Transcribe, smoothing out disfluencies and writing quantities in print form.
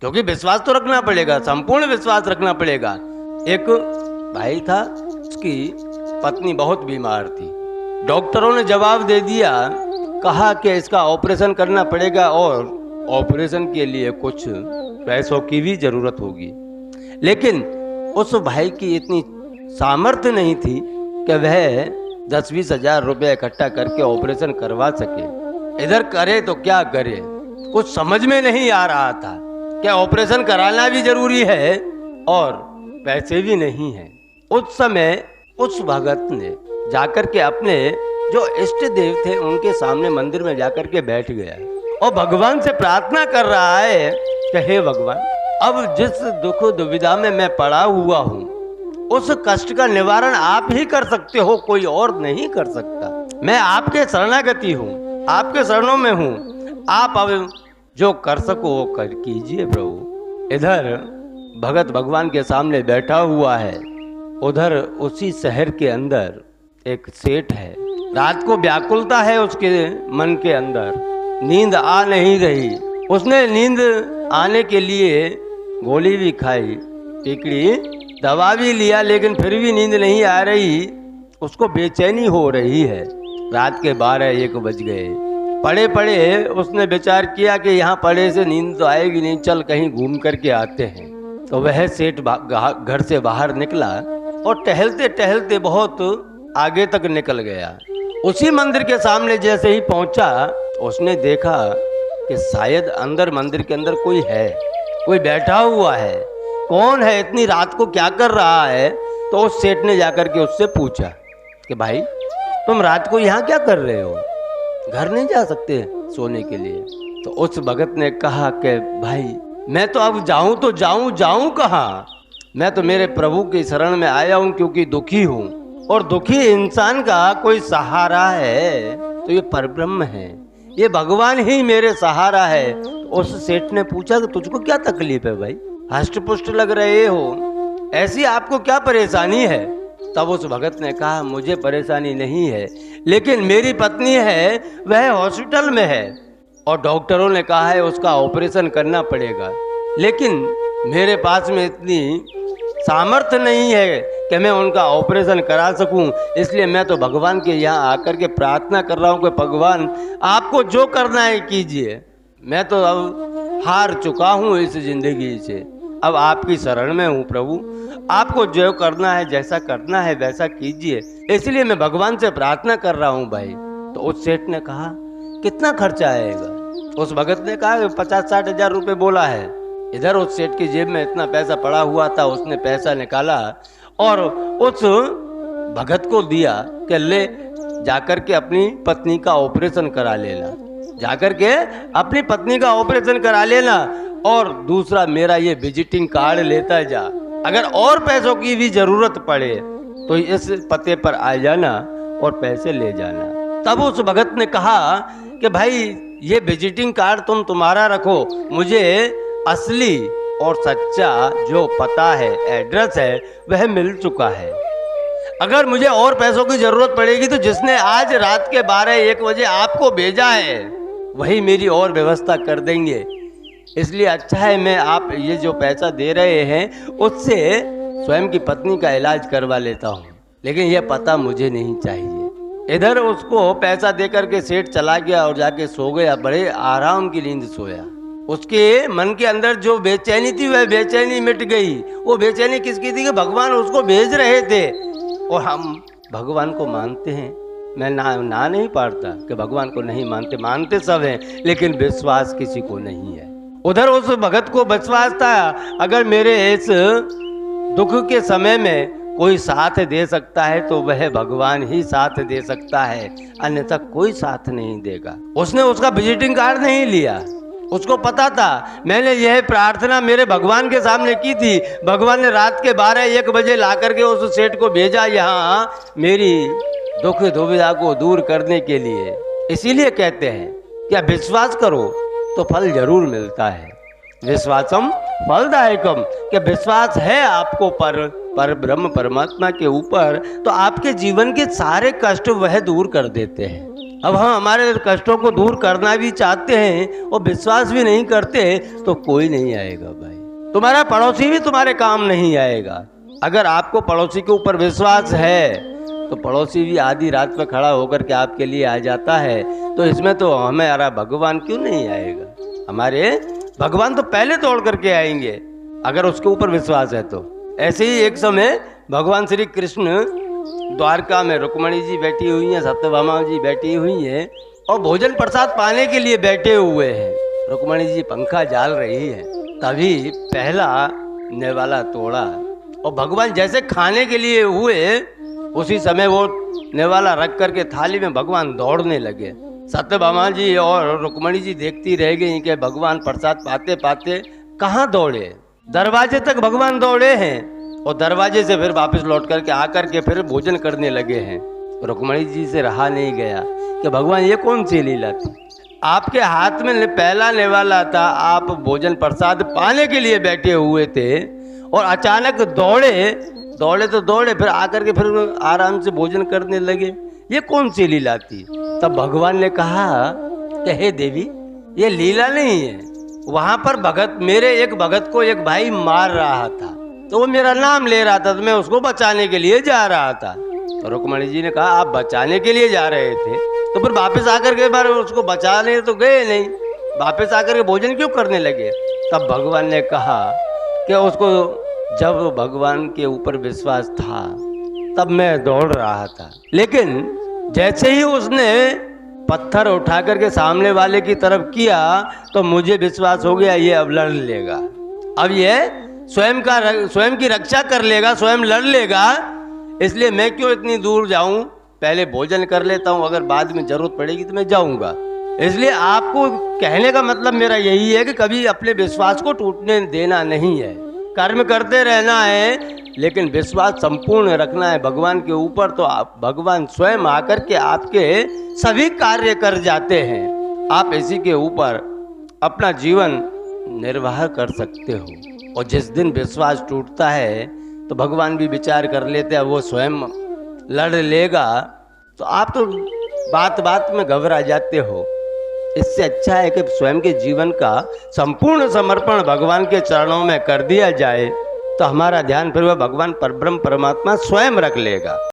क्योंकि विश्वास तो रखना पड़ेगा, संपूर्ण विश्वास रखना पड़ेगा। एक भाई था, उसकी पत्नी बहुत बीमार थी। डॉक्टरों ने जवाब दे दिया, कहा कि इसका ऑपरेशन करना पड़ेगा और ऑपरेशन के लिए कुछ पैसों की भी जरूरत होगी। लेकिन उस भाई की इतनी सामर्थ्य नहीं थी कि वह 10-20 हजार रुपये इकट्ठा करके ऑपरेशन करवा सके। इधर करे तो क्या करे, कुछ समझ में नहीं आ रहा था। क्या ऑपरेशन कराना भी जरूरी है और पैसे भी नहीं है। उस समय उस भगत ने जाकर के अपने जो इष्ट देव थे उनके सामने मंदिर में जाकर के बैठ गया और भगवान से प्रार्थना कर रहा है कि हे भगवान, अब जिस दुख दुविधा में मैं पड़ा हुआ हूँ उस कष्ट का निवारण आप ही कर सकते हो, कोई और नहीं कर सकता। मैं आपके शरणागति हूँ, आपके शरणों में हूँ। आप अब जो कर सको वो कर कीजिए प्रभु। इधर भगत भगवान के सामने बैठा हुआ है, उधर उसी शहर के अंदर एक सेठ है। रात को व्याकुलता है उसके मन के अंदर, नींद आ नहीं रही। उसने नींद आने के लिए गोली भी खाई, टिकड़ी दवा भी लिया, लेकिन फिर भी नींद नहीं आ रही। उसको बेचैनी हो रही है। रात के 12-1 बज गए। पड़े पड़े उसने विचार किया कि यहाँ पड़े से नींद तो आएगी नहीं, चल कहीं घूम करके आते हैं। तो वह सेठ घर से बाहर निकला और टहलते टहलते बहुत आगे तक निकल गया। उसी मंदिर के सामने जैसे ही पहुंचा, उसने देखा कि शायद अंदर मंदिर के अंदर कोई है, कोई बैठा हुआ है। कौन है, इतनी रात को क्या कर रहा है? तो उस सेठ ने जाकर के उससे पूछा कि भाई तुम रात को यहाँ क्या कर रहे हो, घर नहीं जा सकते सोने के लिए? तो उस भगत ने कहा कि भाई मैं तो अब जाऊं तो जाऊं कहाँ? मैं तो मेरे प्रभु की शरण में आया हूं क्योंकि दुखी हूं, और दुखी इंसान का कोई सहारा है तो ये परब्रह्म है, ये भगवान ही मेरे सहारा है। तो उस सेठ ने पूछा कि तुझको क्या तकलीफ है भाई, हष्ट पुष्ट लग रहे हो, ऐसी आपको क्या परेशानी है? तब उस भगत ने कहा मुझे परेशानी नहीं है, लेकिन मेरी पत्नी है वह हॉस्पिटल में है और डॉक्टरों ने कहा है उसका ऑपरेशन करना पड़ेगा, लेकिन मेरे पास में इतनी सामर्थ्य नहीं है कि मैं उनका ऑपरेशन करा सकूं। इसलिए मैं तो भगवान के यहाँ आकर के प्रार्थना कर रहा हूँ कि भगवान आपको जो करना है कीजिए। मैं तो अब हार चुका हूँ इस जिंदगी से, अब आपकी शरण में हूँ प्रभु, आपको जो करना है जैसा करना है वैसा कीजिए, इसलिए मैं भगवान से प्रार्थना कर रहा हूँ भाई। तो उस सेठ ने कहा कितना खर्चा आएगा? उस भगत ने कहा 50-60 हजार रुपये बोला है। इधर उस सेठ की जेब में इतना पैसा पड़ा हुआ था, उसने पैसा निकाला और उस भगत को दिया कि ले जाकर के अपनी पत्नी का ऑपरेशन करा लेना, जाकर के अपनी पत्नी का ऑपरेशन करा लेना, और दूसरा मेरा ये विजिटिंग कार्ड लेता जा, अगर और पैसों की भी जरूरत पड़े तो इस पते पर आ जाना और पैसे ले जाना। तब उस भगत ने कहा कि भाई ये विजिटिंग कार्ड तुम्हारा रखो, मुझे असली और सच्चा जो पता है, एड्रेस है, वह मिल चुका है। अगर मुझे और पैसों की जरूरत पड़ेगी तो जिसने आज रात के 12-1 बजे आपको भेजा है वही मेरी और व्यवस्था कर देंगे। इसलिए अच्छा है मैं आप ये जो पैसा दे रहे हैं उससे स्वयं की पत्नी का इलाज करवा लेता हूँ, लेकिन यह पता मुझे नहीं चाहिए। इधर उसको पैसा देकर के सेठ चला गया और जाके सो गया, बड़े आराम की नींद सोया। उसके मन के अंदर जो बेचैनी थी वह बेचैनी मिट गई। वो बेचैनी किसकी थी? कि भगवान उसको भेज रहे थे, और हम भगवान को मानते हैं। मैं ना नहीं पाड़ता कि भगवान को नहीं मानते, मानते सब हैं, लेकिन विश्वास किसी को नहीं है। उधर उस भगत को विश्वास था अगर मेरे इस दुख के समय में कोई साथ दे सकता है तो वह भगवान ही साथ दे सकता है, अन्यथा कोई साथ नहीं देगा। उसने उसका विजिटिंग कार्ड नहीं लिया, उसको पता था मैंने यह प्रार्थना मेरे भगवान के सामने की थी, भगवान ने रात के 12-1 बजे ला करके उस सेठ को भेजा यहाँ मेरी दुख दुविधा को दूर करने के लिए। इसीलिए कहते हैं कि विश्वास करो तो फल जरूर मिलता है, विश्वासम फलदायकम, कि विश्वास है आपको पर ब्रह्म परमात्मा के ऊपर तो आपके जीवन के सारे कष्ट वह दूर कर देते हैं। अब हम हमारे कष्टों को दूर करना भी चाहते हैं और विश्वास भी नहीं करते तो कोई नहीं आएगा भाई। तुम्हारा पड़ोसी भी तुम्हारे काम नहीं आएगा। अगर आपको पड़ोसी के ऊपर विश्वास है तो पड़ोसी भी आधी रात में खड़ा होकर के आपके लिए आ जाता है, तो इसमें तो हमारा भगवान क्यों नहीं आएगा? हमारे भगवान तो पहले दौड़ करके आएंगे अगर उसके ऊपर विश्वास है तो। ऐसे ही एक समय भगवान श्री कृष्ण द्वारका में रुक्मणी जी बैठी हुई हैं, सत्यभामा जी बैठी हुई हैं और भोजन प्रसाद पाने के लिए बैठे हुए हैं। रुक्मणी जी पंखा जाल रही है, तभी पहला नेवाला तोड़ा और भगवान जैसे खाने के लिए हुए उसी समय वो नेवाला रख करके थाली में भगवान दौड़ने लगे। सत्यभामा जी और रुक्मणी जी देखती रह गई कि भगवान प्रसाद पाते पाते कहाँ दौड़े। दरवाजे तक भगवान दौड़े हैं और दरवाजे से फिर वापस लौट करके आकर के फिर भोजन करने लगे हैं। रुक्मणी जी से रहा नहीं गया कि भगवान ये कौन सी लीला थी? आपके हाथ में पहला नेवाला था, आप भोजन प्रसाद पाने के लिए बैठे हुए थे और अचानक दौड़े तो दौड़े, फिर आकर के फिर आराम से भोजन करने लगे। ये कौन सी लीला थी? तब भगवान ने कहा कि हे देवी, ये लीला नहीं है। वहां पर मेरे एक भगत को एक भाई मार रहा था, तो वो मेरा नाम ले रहा था, तो मैं उसको बचाने के लिए जा रहा था। तो रुक्मणी जी ने कहा आप बचाने के लिए जा रहे थे तो फिर वापस आकर के बार उसको बचाने तो गए नहीं, वापस आकर के भोजन क्यों करने लगे? तब भगवान ने कहा कि उसको जब भगवान के ऊपर विश्वास था तब मैं दौड़ रहा था, लेकिन जैसे ही उसने पत्थर उठा करके सामने वाले की तरफ किया तो मुझे विश्वास हो गया ये अब लड़ लेगा, अब ये स्वयं की रक्षा कर लेगा, स्वयं लड़ लेगा, इसलिए मैं क्यों इतनी दूर जाऊं, पहले भोजन कर लेता हूं, अगर बाद में जरूरत पड़ेगी तो मैं जाऊंगा। इसलिए आपको कहने का मतलब मेरा यही है कि कभी अपने विश्वास को टूटने देना नहीं है, कर्म करते रहना है, लेकिन विश्वास संपूर्ण रखना है भगवान के ऊपर, तो आप भगवान स्वयं आकर के आपके सभी कार्य कर जाते हैं। आप इसी के ऊपर अपना जीवन निर्वाह कर सकते हो। और जिस दिन विश्वास टूटता है तो भगवान भी विचार कर लेते हैं, वो स्वयं लड़ लेगा, तो आप तो बात बात में घबरा जाते हो। इससे अच्छा है कि स्वयं के जीवन का संपूर्ण समर्पण भगवान के चरणों में कर दिया जाए, तो हमारा ध्यान फिर वह भगवान परब्रह्म परमात्मा स्वयं रख लेगा।